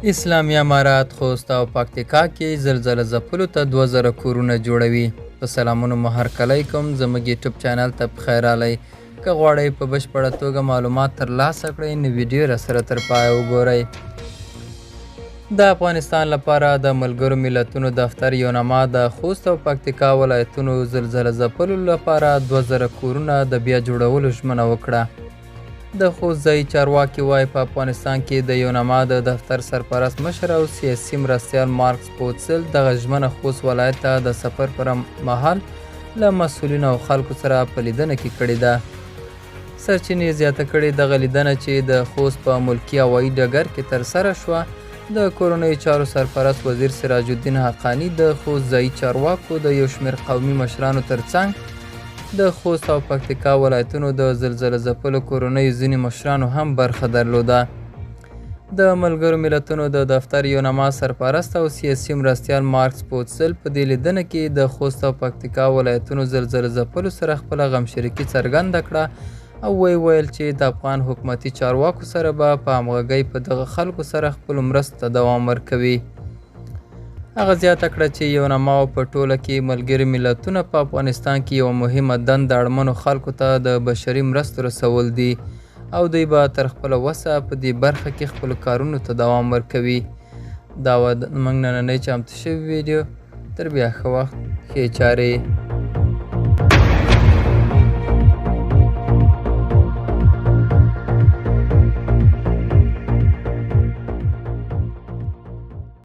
اسلامي امارات خوست او پکتیکا کې زلزله ځپلو ته 2000 کورونه جوړوي. په سلامونو مهرکلی کوم زموږ یوټیوب چینل ته پخیر راغلی. که غواړئ په بشپړه توګه معلومات ترلاسه کړئ نو ویډیو راسره تر پایه وګورئ. د افغانستان لپاره د ملګرو ملتونو دفتر یونما د خوست او پکتیکا ولایتونو زلزله ځپلو لپاره 2000 کورونه د بیا جوړولو ژمنه وکړه. د خوست ځایي چارواکي وایي په افغانستان کې د یونما د دفتر سرپرست مشر او سیاسي مرستیال مارکس پوتسل دغه ژمنه خوست ولایت ته د سفر پر مهال له مسؤلینو او خلکو سره په لیدنه کې کړې ده. سرچینې زیاته کړې دغه لیدنه چې د خوست په ملکي هوایي ډګر کې ترسره شوه. د کورنیو چارو سرپرست وزیر سراج الدین حقانی د خوست ځایي چارواکو د یو شمېر قومي مشرانو ترڅنګ د خوست او پکتیکا ولایتونو د زلزله ځپلو کورنیو ځینې مشرانو هم برخه درلوده. د ملګرو ملتونو د دفتر یونما سرپرست او سیاسي مرستیال مارکس پوتسل په دې لیدنه کې د خوست او پکتیکا ولایتونو زلزله ځپلو سره خپله غمشریکي څرګنده کړه او ویل چې د افغان حکومتي چارواکو سره به په همغږۍ په دغه خلکو سره خپلو مرستو ته دوام ورکوي. هغه زیاته کړه چې یونما په ټوله کې ملګري ملتونه په افغانستان کې یوه مهمه دنده اړمنو خلکو ته د بشري مرستو رسول دي او دوی به تر خپله وسه په دې برخه کې خپلو کارونو ته دوام ورکوي. دا وه زموږ نننۍ چمتو شوې ویډیو. تر بیا ښه وخت، ښې چارې.